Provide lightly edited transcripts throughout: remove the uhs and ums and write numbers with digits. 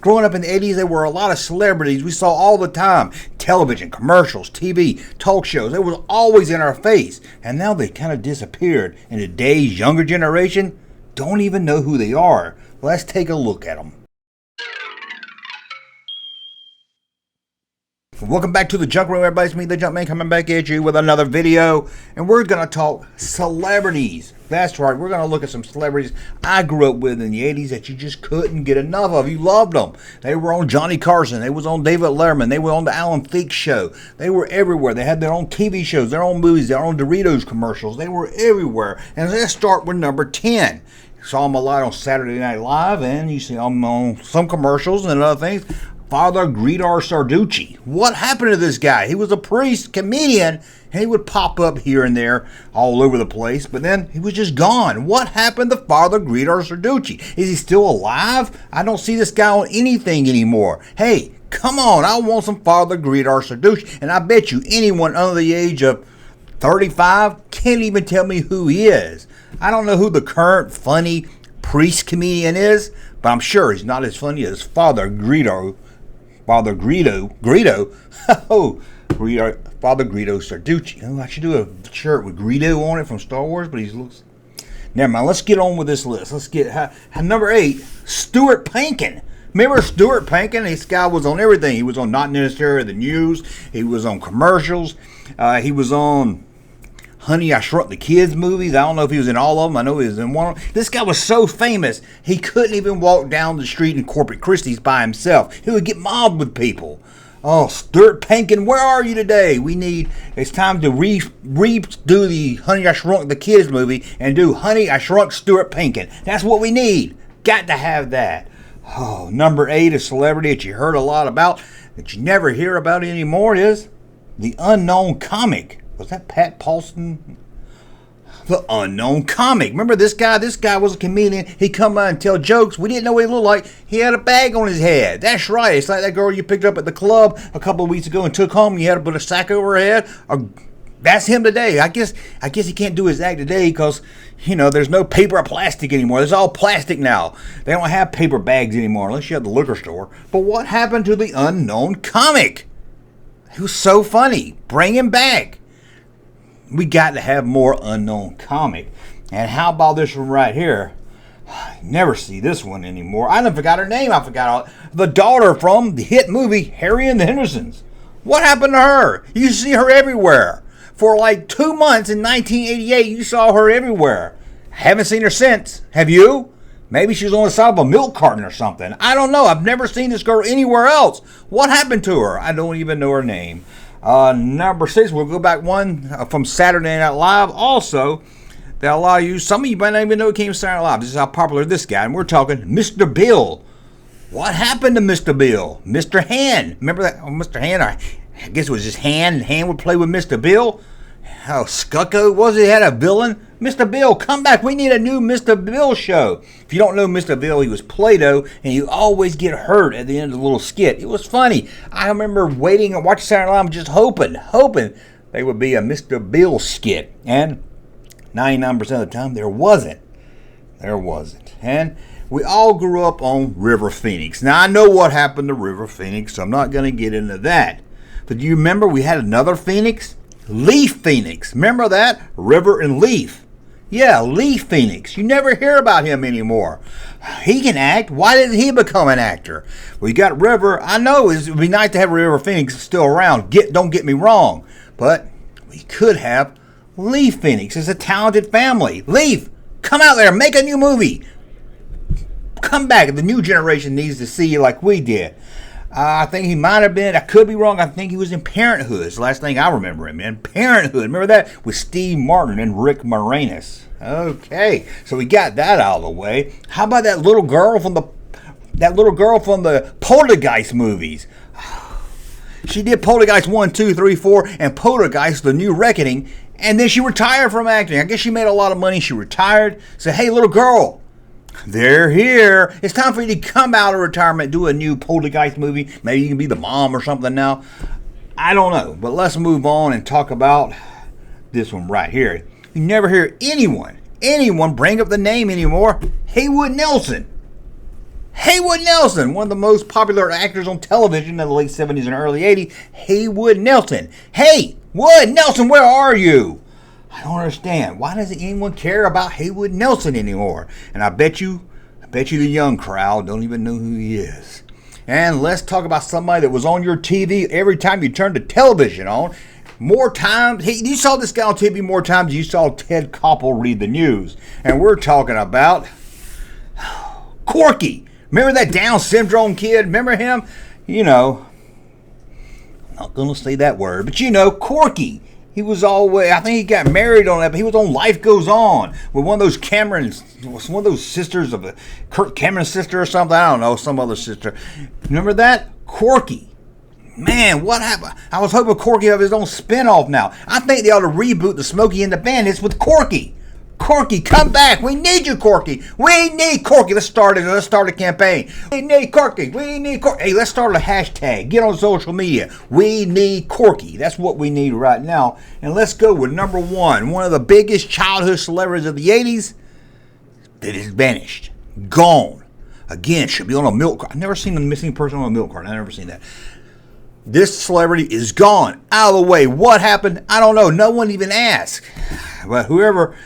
Growing up in the 80s, there were a lot of celebrities we saw all the time. Television, commercials, TV, talk shows. It was always in our face. And now they kind of disappeared. And today's younger generation don't even know who they are. Let's take a look at them. Welcome back to the Junk Room, everybody. It's me, the Junkman, coming back at you with another video. And we're going to talk celebrities. That's right, we're going to look at some celebrities I grew up with in the 80s that you just couldn't get enough of. You loved them. They were on Johnny Carson. They was on David Letterman. They were on the Alan Thicke Show. They were everywhere. They had their own TV shows, their own movies, their own Doritos commercials. They were everywhere. And let's start with number 10. Saw them a lot on Saturday Night Live, and you see them on some commercials and other things. Father Greedo Sarducci. What happened to this guy? He was a priest, comedian, and he would pop up here and there all over the place, but then he was just gone. What happened to Father Greedo Sarducci? Is he still alive? I don't see this guy on anything anymore. Hey, come on, I want some Father Greedo Sarducci, and I bet you anyone under the age of 35 can't even tell me who he is. I don't know who the current funny priest comedian is, but I'm sure he's not as funny as Father Greedo. Father Greedo, Father Greedo Sarducci. Oh, I should do a shirt with Greedo on it from Star Wars, but he looks... Never mind, let's get on with this list. Let's get number 8, Stuart Painting. Remember Stuart Painting? This guy was on everything. He was on Not Necessarily the News. He was on commercials. He was on Honey, I Shrunk the Kids movies. I don't know if he was in all of them. I know he was in one of them. This guy was so famous, he couldn't even walk down the street in Corpus Christi by himself. He would get mobbed with people. Oh, Stuart Painting, where are you today? It's time to redo the Honey, I Shrunk the Kids movie and do Honey, I Shrunk Stuart Painting. That's what we need. Got to have that. Oh, number 8, a celebrity that you heard a lot about, that you never hear about anymore, is the unknown comic. Was that Pat Paulson? The unknown comic. Remember this guy? This guy was a comedian. He'd come by and tell jokes. We didn't know what he looked like. He had a bag on his head. That's right. It's like that girl you picked up at the club a couple of weeks ago and took home. You had to put a sack over her head. That's him today. I guess he can't do his act today because, there's no paper or plastic anymore. There's all plastic now. They don't have paper bags anymore unless you have the liquor store. But what happened to the unknown comic? He was so funny. Bring him back. We got to have more unknown comic. And how about this one right here? I never see this one anymore. I done forgot her name. I forgot the daughter from the hit movie Harry and the Hendersons. What happened to her? You see her everywhere. For like 2 months in 1988, you saw her everywhere. Haven't seen her since. Have you? Maybe she's on the side of a milk carton or something. I don't know. I've never seen this girl anywhere else. What happened to her? I don't even know her name. Number 6, we'll go back one from Saturday Night Live. Also, that a lot of you, some of you might not even know it came from Saturday Night Live. This is how popular this guy, and we're talking Mr. Bill. What happened to Mr. Bill? Mr. Hand. Remember that? Oh, Mr. Hand, I guess it was just Hand, and Hand would play with Mr. Bill. How Scucko was it? He had a villain. Mr. Bill, come back. We need a new Mr. Bill show. If you don't know Mr. Bill, he was Play-Doh, and you always get hurt at the end of the little skit. It was funny. I remember waiting and watching Saturday Night Live, just hoping there would be a Mr. Bill skit. And 99% of the time, there wasn't. And we all grew up on River Phoenix. Now, I know what happened to River Phoenix, so I'm not going to get into that. But do you remember we had another Phoenix? Leaf Phoenix. Remember that? River and Leaf. Yeah, Leaf Phoenix. You never hear about him anymore. He can act. Why didn't he become an actor? Well, you got River. I know it would be nice to have River Phoenix still around. Don't get me wrong. But we could have Leaf Phoenix. It's a talented family. Leaf, come out there. Make a new movie. Come back. The new generation needs to see you like we did. I think he might have been, I could be wrong, I think he was in Parenthood. It's the last thing I remember him in. Parenthood. Remember that? With Steve Martin and Rick Moranis. Okay, so we got that out of the way. How about that little girl from the Poltergeist movies? She did Poltergeist 1, 2, 3, 4, and Poltergeist, The New Reckoning, and then she retired from acting. I guess she made a lot of money. She retired. Said, hey, little girl, they're here. It's time for you to come out of retirement, do a new Poltergeist movie. Maybe you can be the mom or something now. I don't know. But let's move on and talk about this one right here. You never hear anyone bring up the name anymore. Haywood Nelson. Haywood Nelson, one of the most popular actors on television in the late 70s and early 80s. Haywood Nelson. Hey, Wood Nelson, where are you? I don't understand. Why doesn't anyone care about Haywood Nelson anymore? And I bet you the young crowd don't even know who he is. And let's talk about somebody that was on your TV every time you turned the television on. More times, you saw this guy on TV more times than you saw Ted Koppel read the news. And we're talking about Corky. Remember that Down syndrome kid? Remember him? You know, I'm not going to say that word, but you know, Corky. He was always, I think he got married on that, but he was on Life Goes On with one of those sisters of Kurt Cameron's sister or something. I don't know, some other sister. Remember that? Corky. Man, what happened? I was hoping Corky have his own spinoff now. I think they ought to reboot the Smokey and the Bandits with Corky. Corky, come back. We need you, Corky. We need Corky. Let's start a campaign. We need Corky. We need Corky. Hey, let's start a hashtag. Get on social media. We need Corky. That's what we need right now. And let's go with number one of the biggest childhood celebrities of the 80s that is vanished. Gone. Again, should be on a milk cart. I've never seen a missing person on a milk cart. I've never seen that. This celebrity is gone. Out of the way. What happened? I don't know. No one even asked. But whoever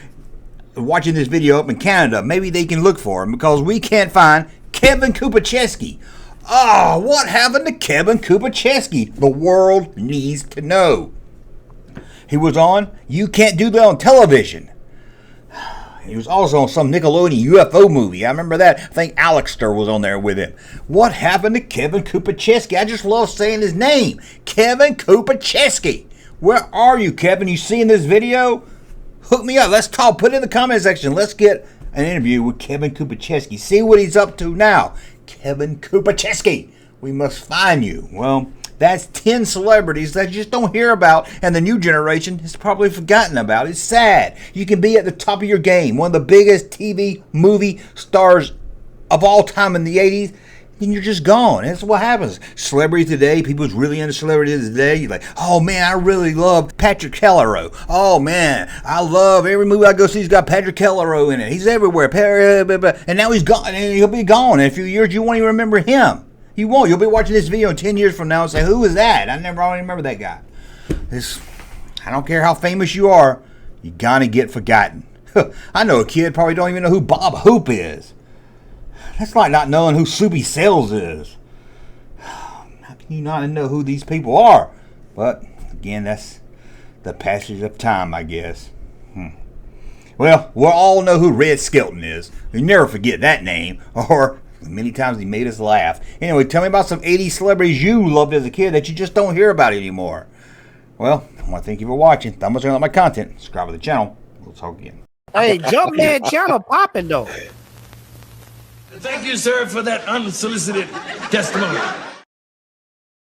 watching this video up in Canada, maybe they can look for him because we can't find Kevin Kupacheski. Oh, what happened to Kevin Kupacheski? The world needs to know. He was on You Can't Do That on Television. He was also on some Nickelodeon UFO movie. I remember that. I think Alexster was on there with him. What happened to Kevin Kupacheski? I just love saying his name. Kevin Kupacheski. Where are you, Kevin? You seeing this video? Hook me up. Let's talk. Put it in the comment section. Let's get an interview with Kevin Kupacheski. See what he's up to now. Kevin Kupacheski. We must find you. Well, that's 10 celebrities that you just don't hear about, and the new generation has probably forgotten about. It's sad. You can be at the top of your game, one of the biggest TV movie stars of all time in the 80s, and you're just gone. That's what happens. Celebrities today, people who's really into celebrities today, you're like, oh man, I really love Patrick Kellero. Oh man, I love every movie I go see, he's got Patrick Kellero in it. He's everywhere. And now he's gone, and he'll be gone. In a few years, you won't even remember him. You won't. You'll be watching this video in 10 years from now and say, who is that? I don't remember that guy. I don't care how famous you are, you're gonna get forgotten. I know a kid probably don't even know who Bob Hope is. That's like not knowing who Soupy Sales is. How can you not know who these people are? But again, that's the passage of time, I guess. Well, we'll all know who Red Skelton is. You never forget that name. Or many times he made us laugh. Anyway, tell me about some 80s celebrities you loved as a kid that you just don't hear about anymore. Well, I want to thank you for watching. Thumbs up on my content. Subscribe to the channel. We'll talk again. Hey, Junkman channel popping though. Thank you, sir, for that unsolicited testimony.